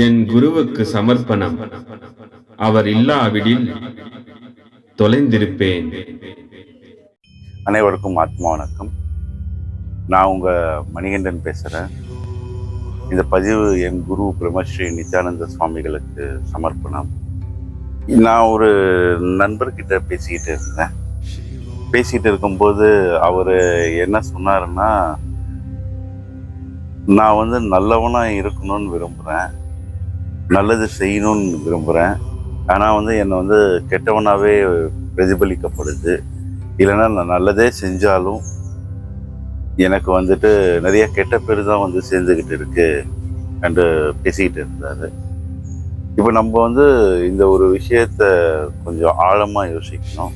என் குருவுக்கு சமர்ப்பணம். அவர் இல்லாவிடில் தொலைந்திருப்பேன். அனைவருக்கும் ஆத்மா வணக்கம். நான் உங்கள் மணிகண்டன் பேசுகிறேன். இந்த பதிவு என் குரு பிரம்மஸ்ரீ நித்யானந்த சுவாமிகளுக்கு சமர்ப்பணம். நான் ஒரு நண்பர்கிட்ட பேசிக்கிட்டு இருக்கும்போது அவர் என்ன சொன்னாருன்னா, நான் நல்லவனாக இருக்கணும்னு விரும்புகிறேன், நல்லது செய்யணும்னு விரும்புகிறேன். ஆனால் என்னை கெட்டவனாகவே பிரதிபலிக்கப்படுது. இல்லைன்னா நான் நல்லதே செஞ்சாலும் எனக்கு நிறைய கெட்ட பேர் தான் சேர்ந்துக்கிட்டு இருக்கு என்று பேசிக்கிட்டு இருந்தார். இப்போ நம்ம இந்த ஒரு விஷயத்த கொஞ்சம் ஆழமாக யோசிக்கணும்.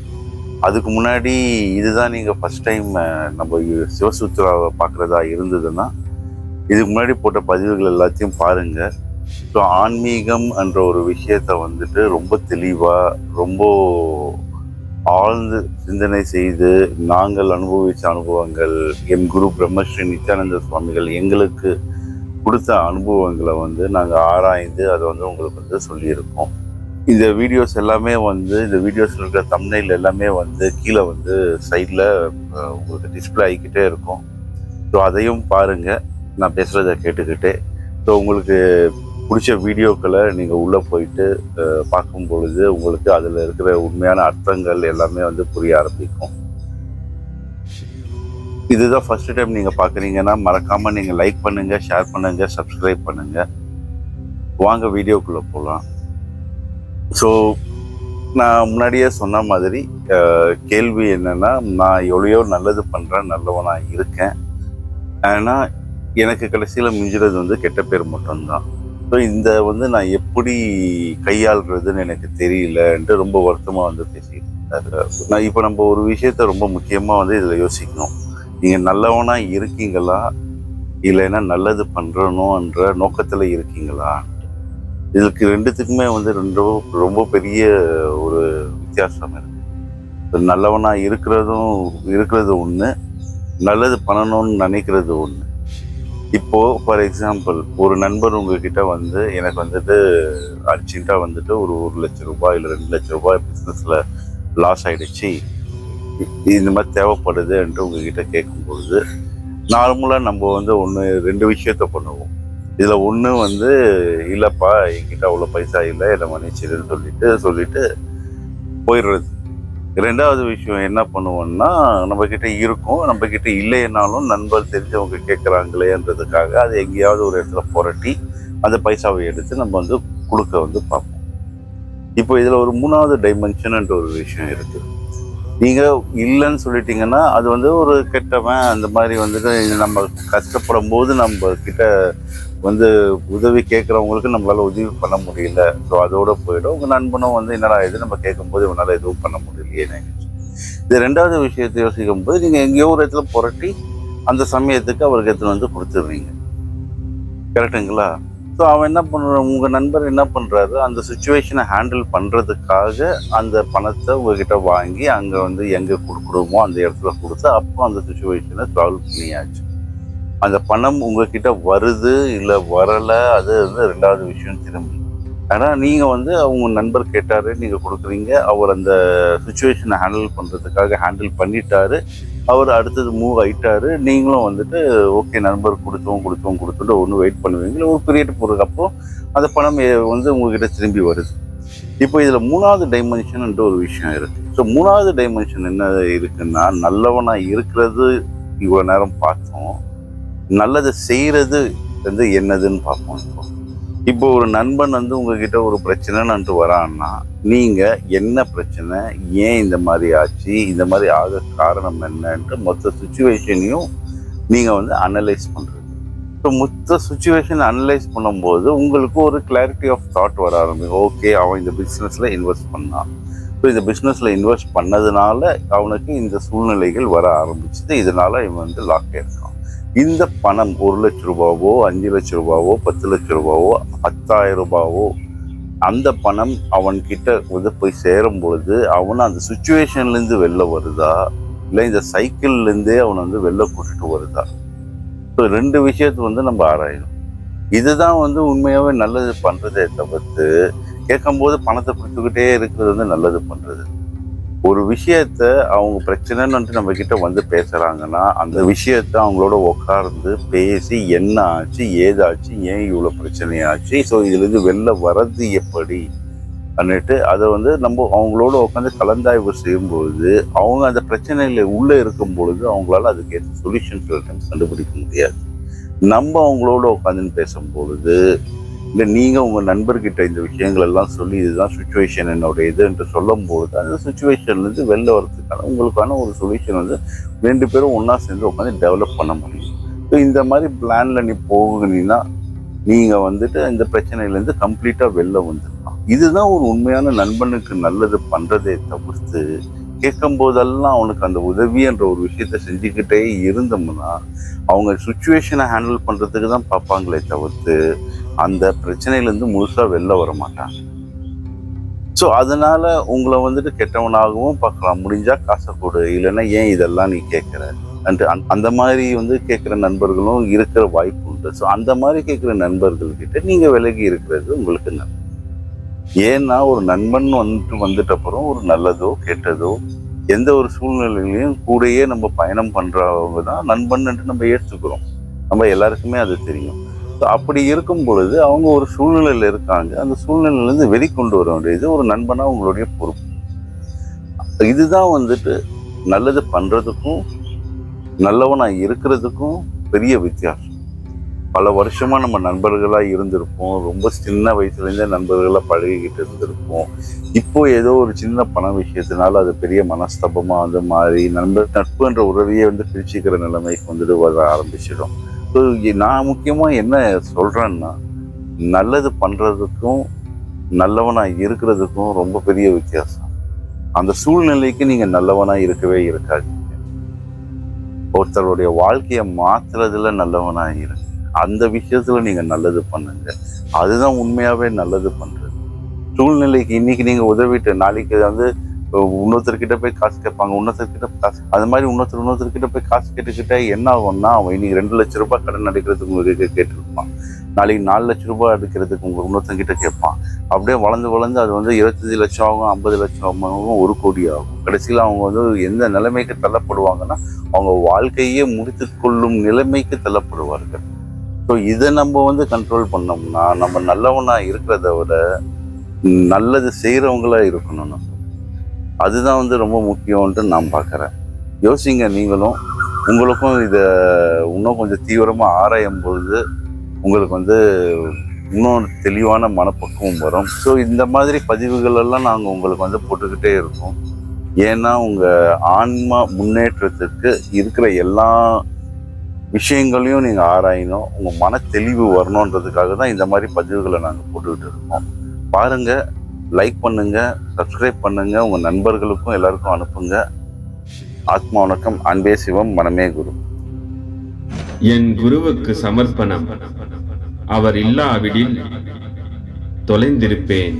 அதுக்கு முன்னாடி இதுதான் நீங்கள் ஃபஸ்ட் டைம் நம்ம சிவசூத்ராவை பார்க்குறதா இருந்ததுன்னா இதுக்கு முன்னாடி போட்ட பதிவுகள் எல்லாத்தையும் பாருங்கள். ஸோ ஆன்மீகம் என்ற ஒரு விஷயத்த ரொம்ப தெளிவாக, ரொம்ப ஆழ்ந்து சிந்தனை செய்து நாங்கள் அனுபவித்த அனுபவங்கள், என் குரு பிரம்மஸ்ரீ நித்யானந்த சுவாமிகள் எங்களுக்கு கொடுத்த அனுபவங்களை நாங்கள் ஆராய்ந்து அதை உங்களுக்கு சொல்லியிருக்கோம். இந்த வீடியோஸ் எல்லாமே இந்த வீடியோஸில் இருக்கிற தம்ப்நெயில் எல்லாமே கீழே சைடில் உங்களுக்கு டிஸ்பிளே ஆகிக்கிட்டே இருக்கும். ஸோ அதையும் பாருங்கள், நான் பேசுகிறத கேட்டுக்கிட்டே. ஸோ உங்களுக்கு பிடிச்ச வீடியோக்களை நீங்கள் உள்ளே போயிட்டு பார்க்கும் பொழுது உங்களுக்கு அதில் இருக்கிற உண்மையான அர்த்தங்கள் எல்லாமே புரிய ஆரம்பிக்கும். இதுதான் ஃபர்ஸ்ட் டைம் நீங்கள் பார்க்குறீங்கன்னா மறக்காமல் நீங்கள் லைக் பண்ணுங்கள், ஷேர் பண்ணுங்கள், சப்ஸ்கிரைப் பண்ணுங்கள். வாங்க வீடியோக்குள்ளே போகலாம். ஸோ நான் முன்னாடியே சொன்ன மாதிரி கேள்வி என்னென்னா, நான் எவ்வளையோ நல்லது பண்ணுறேன், நல்லவனாக இருக்கேன், ஆனால் எனக்கு கடைசியில் மிஞ்சுறது கெட்ட பேர் மட்டும்தான். ஸோ இந்த நான் எப்படி கையாளுறதுன்னு எனக்கு தெரியலன்ட்டு ரொம்ப வருத்தமாக பேசிக்கிட்டு இருந்தாரு. நான் இப்போ நம்ம ஒரு விஷயத்த ரொம்ப முக்கியமாக இதில் யோசிக்கணும். நீங்கள் நல்லவனாக இருக்கீங்களா, இல்லைன்னா நல்லது பண்ணுறணுன்ற நோக்கத்தில் இருக்கீங்களா? இதுக்கு ரெண்டுத்துக்குமே ரொம்ப பெரிய ஒரு வித்தியாசம் இருக்குது. நல்லவனாக இருக்கிறது ஒன்று, நல்லது பண்ணணும்னு நினைக்கிறது ஒன்று. இப்போது ஃபார் எக்ஸாம்பிள், ஒரு நண்பர் உங்ககிட்ட எனக்கு அர்ஜென்ட்டாக ஒரு 1 லட்ச ரூபாய் இல்லை 2 லட்ச ரூபாய் பிஸ்னஸில் லாஸ் ஆகிடுச்சு, இந்த மாதிரி தேவைப்படுது என்று உங்ககிட்ட கேட்கும்பொழுது நார்மலாக நம்ம 1-2 விஷயத்த பண்ணுவோம். இதில் ஒன்று இல்லைப்பா என்கிட்ட அவ்வளோ பைசா இல்லை, என்னை மன்னிச்சிடுன்னு சொல்லிட்டு போயிடுறது. 2வது விஷயம் என்ன பண்ணுவோம்னா, நம்மக்கிட்ட இருக்கும், நம்மக்கிட்ட இல்லைன்னாலும் நண்பர் தெரிஞ்சவங்க கேட்குறாங்களேன்றதுக்காக அது எங்கேயாவது ஒரு இடத்துல புரட்டி அந்த பைசாவை எடுத்து நம்ம கொடுக்க பார்ப்போம். இப்போ இதில் ஒரு 3வது டைமென்ஷன்ன்ற ஒரு விஷயம் இருக்குது. நீங்கள் இல்லைன்னு சொல்லிட்டீங்கன்னா அது ஒரு கெட்டவன், அந்த மாதிரி நம்ம கஷ்டப்படும் போது நம்ம கிட்ட உதவி கேட்குறவங்களுக்கு நம்மளால உதவி பண்ண முடியல. ஸோ அதோட போயிடும். உங்கள் நண்பனும் என்னடா இது நம்ம கேட்கும்போது இவனால் எதுவும் பண்ண முடியலையே. இது 2வது விஷயத்தை யோசிக்கும் போது நீங்கள் எங்கேயோ ஒரு இடத்துல புரட்டி அந்த சமயத்துக்கு அவருக்கு எடுத்துன்னு கொடுத்துடுறீங்க. கரெக்டுங்களா? ஸோ அவன் என்ன பண்ணுறான், உங்கள் நண்பர் என்ன பண்ணுறாரு, அந்த சுச்சுவேஷனை ஹேண்டில் பண்ணுறதுக்காக அந்த பணத்தை உங்ககிட்ட வாங்கி அங்கே எங்கே கொடுக்கணுமோ அந்த இடத்துல கொடுத்து அப்போ அந்த சுச்சுவேஷனை சால்வ் பண்ணியாச்சு. அந்த பணம் உங்ககிட்ட வருது இல்லை வரலை, அது 2வது விஷயம் திரும்பி. ஆனால் நீங்கள் அவங்க நண்பர் கேட்டார், நீங்கள் கொடுக்குறீங்க, அவர் அந்த சுச்சுவேஷனை ஹேண்டில் பண்ணுறதுக்காக ஹேண்டில் பண்ணிட்டாரு, அவர் அடுத்தது மூவ் ஆகிட்டாரு. நீங்களும் ஓகே நண்பர் கொடுத்துட்டு ஒன்று வெயிட் பண்ணுவீங்க. ஒரு பீரியட் போகிறதுக்கு அந்த பணம் உங்ககிட்ட திரும்பி வருது. இப்போ இதில் 3வது டைமென்ஷன்ன்ற ஒரு விஷயம் இருக்குது. ஸோ 3வது டைமென்ஷன் என்ன இருக்குன்னா, நல்லவனாக இருக்கிறது இவ்வளோ நேரம் பார்த்தோம், நல்லதை செய்கிறது என்னதுன்னு பார்ப்போம். இப்போ ஒரு நண்பன் உங்ககிட்ட ஒரு பிரச்சனைன்னு வரான்னா, நீங்கள் என்ன பிரச்சனை, ஏன் இந்த மாதிரி ஆச்சு, இந்த மாதிரி ஆக காரணம் என்னன்ட்டு மொத்த சுச்சுவேஷனையும் நீங்கள் அனலைஸ் பண்ணுறது. ஸோ மொத்த சுச்சுவேஷன் அனலைஸ் பண்ணும்போது உங்களுக்கு ஒரு கிளாரிட்டி ஆஃப் தாட் வர ஆரம்பிக்கும். ஓகே, அவன் இந்த பிஸ்னஸில் இன்வெஸ்ட் பண்ணான், ஸோ இந்த பிஸ்னஸில் இன்வெஸ்ட் பண்ணதுனால அவனுக்கு இந்த சூழ்நிலைகள் வர ஆரம்பிச்சுது, இதனால் இவன் லாக் ஆயிருக்கான். இந்த பணம் 1 லட்ச ரூபாவோ 5 லட்ச ரூபாவோ 10 லட்ச ரூபாவோ 10,000 ரூபாவோ அந்த பணம் அவன்கிட்ட போய் சேரும் பொழுது அவனை அந்த சுச்சுவேஷன்லேருந்து வெளில வருதா, இல்லை இந்த சைக்கிள்லேருந்தே அவனை வெளில கூட்டிட்டு வருதா? ஸோ 2 விஷயத்தை நம்ம ஆராயணும். இதுதான் வந்து உண்மையாவே நல்லது பண்றதே தவிர்த்து கேட்கும்போது பணத்தை கொடுத்துக்கிட்டே இருக்கிறது வந்து நல்லது பண்றது. ஒரு விஷயத்த அவங்க பிரச்சனைன்னு நம்ம கிட்ட வந்து பேசுறாங்கன்னா அந்த விஷயத்த அவங்களோட உட்கார்ந்து பேசி என்ன ஆச்சு ஏதாச்சு ஏன் இவ்வளவு பிரச்சனையாச்சு, ஸோ இதுல இருந்து வெளில வர்றது எப்படி பண்ணிட்டு அதை வந்து நம்ம அவங்களோட உட்காந்து கலந்தாய்வு செய்யும்பொழுது அவங்க அந்த பிரச்சனையில உள்ள இருக்கும் பொழுது அவங்களால அதுக்கு ஏற்ற சொல்யூஷன் சில டைம்ஸ் கண்டுபிடிக்க முடியாது. நம்ம அவங்களோட உட்காந்துன்னு பேசும்பொழுது இல்லை நீங்கள் உங்கள் நண்பர்கிட்ட இந்த விஷயங்கள் எல்லாம் சொல்லி இதுதான் சுச்சுவேஷன் என்னோட இது என்று சொல்லும்போது அந்த சுச்சுவேஷன்லேருந்து வெளில வரதுக்கான உங்களுக்கான ஒரு சொல்யூஷன் வந்து 2 பேரும் ஒன்றா சேர்ந்து உட்காந்து டெவலப் பண்ண முடியும். ஸோ இந்த மாதிரி பிளானில் நீ போகுனீங்கன்னா நீங்கள் வந்துட்டு இந்த பிரச்சனையிலேருந்து கம்ப்ளீட்டாக வெளில வந்துடலாம். இதுதான் ஒரு உண்மையான நண்பனுக்கு நல்லது பண்ணுறதே தவிர்த்து கேட்கும் போதெல்லாம் அவனுக்கு அந்த உதவி என்ற ஒரு விஷயத்த செஞ்சுக்கிட்டே இருந்தோம்னா அவங்க சுச்சுவேஷனை ஹேண்டில் பண்ணுறதுக்கு தான் பார்ப்பாங்களே தவிர்த்து அந்த பிரச்சனையிலேருந்து முழுசாக வெளில வர மாட்டாங்க. ஸோ அதனால உங்களை வந்துட்டு கெட்டவனாகவும் பார்க்கலாம். முடிஞ்சா காசை கொடு, இல்லைன்னா ஏன் இதெல்லாம் நீ கேட்குற அந்த மாதிரி வந்து கேட்குற நண்பர்களும் இருக்கிற வாய்ப்பு உண்டு. ஸோ அந்த மாதிரி கேட்குற நண்பர்கள்கிட்ட நீங்கள் விலகி இருக்கிறது உங்களுக்கு நல்லது. ஏன்னா ஒரு நண்பன் வந்துட்ட அப்புறம் ஒரு நல்லதோ கெட்டதோ எந்த ஒரு சூழ்நிலையிலையும் கூடயே நம்ம பயணம் பண்றவங்க தான் நண்பன் நம்ம ஏற்றுக்கிறோம். நம்ம எல்லாருக்குமே அது தெரியும். ஸோ அப்படி இருக்கும் பொழுது அவங்க ஒரு சூழ்நிலையில இருக்காங்க, அந்த சூழ்நிலையிலேருந்து வெளிக்கொண்டு வர வேண்டியது ஒரு நண்பனா உங்களுடைய பொறுப்பு. இதுதான் வந்துட்டு நல்லது பண்றதுக்கும் நல்லவனா இருக்கிறதுக்கும் பெரிய வித்தியாசம். பல வருஷமா நம்ம நண்பர்களா இருந்திருப்போம், ரொம்ப சின்ன வயசுலேருந்தே நண்பர்களா பழகிக்கிட்டு இருந்திருப்போம். இப்போ ஏதோ ஒரு சின்ன பண விஷயத்தினால அது பெரிய மனஸ்தபமா வந்து மாறி நட்புன்ற உறவையே வந்து பிரிச்சுக்கிற நிலைமைக்கு வந்துட்டு வர ஆரம்பிச்சிடும். ஸோ நான் முக்கியமா என்ன சொல்றேன்னா, நல்லது பண்றதுக்கும் நல்லவனா இருக்கிறதுக்கும் ரொம்ப பெரிய வித்தியாசம். அந்த சூழ்நிலைக்கு நீங்க நல்லவனா இருக்கவே இருக்காது. ஒருத்தருடைய வாழ்க்கையை மாத்துறதுல நல்லவனா இருக்கு. அந்த விஷயத்துல நீங்க நல்லது பண்ணுங்க. அதுதான் உண்மையாவே நல்லது பண்றது. சூழ்நிலைக்கு இன்னைக்கு நீங்க உதவிட்டு நாளைக்கு வந்து இன்னொருத்தர்கிட்ட போய் காசு கேட்பாங்க, இன்னொருத்தர்கிட்ட காசு, அது மாதிரி இன்னொருத்தர்கிட்ட போய் காசு கேட்டுக்கிட்டே என்ன ஆகும்னா அவன் இன்னைக்கு 2 லட்சம் ரூபாய் கடன் அடைக்கிறதுக்கு உங்களுக்கு கேட்டுருப்பான், நாளைக்கு 4 லட்சம் ரூபாய் அடைக்கிறதுக்கு இன்னொருத்தங்கிட்ட கேட்பான். அப்படியே வளர்ந்து அது வந்து 25 லட்சம் ஆகும், 50 லட்சம் ஆகும், 1 கோடி ஆகும். கடைசியில் அவங்க வந்து எந்த நிலைமைக்கு தள்ளப்படுவாங்கன்னா அவங்க வாழ்க்கையே முடித்து கொள்ளும் நிலைமைக்கு தள்ளப்படுவார்கள். ஸோ இதை நம்ம வந்து கண்ட்ரோல் பண்ணோம்னா நம்ம நல்லவனா இருக்கிறத விட நல்லது செய்கிறவங்களா இருக்கணும். நம்ம அதுதான் வந்து ரொம்ப முக்கியம்ன்ட்டு நான் பார்க்குறேன். யோசிங்க நீங்களும். உங்களுக்கும் இதை இன்னும் கொஞ்சம் தீவிரமாக ஆராயும் பொழுது உங்களுக்கு வந்து இன்னும் தெளிவான மனப்பக்குவம் வரும். ஸோ இந்த மாதிரி பதிவுகள் எல்லாம் நாங்கள் உங்களுக்கு வந்து போட்டுக்கிட்டே இருக்கோம். ஏன்னா உங்கள் ஆன்மா முன்னேற்றத்துக்கு இருக்கிற எல்லா விஷயங்களையும் நீங்கள் ஆராயணும், உங்கள் மன தெளிவு வரணுன்றதுக்காக தான் இந்த மாதிரி பதிவுகளை நாங்கள் போட்டுக்கிட்டு இருக்கோம். பாருங்கள், லைக் பண்ணுங்க, சப்ஸ்கிரைப் பண்ணுங்க, உங்கள் நண்பர்களுக்கும் எல்லாருக்கும் அனுப்புங்க. ஆத்மா வணக்கம். அன்பே சிவம், மனமே குரு. என் குருவுக்கு சமர்ப்பணம். அவர் இல்லாவிடில் தொலைந்திருப்பேன்.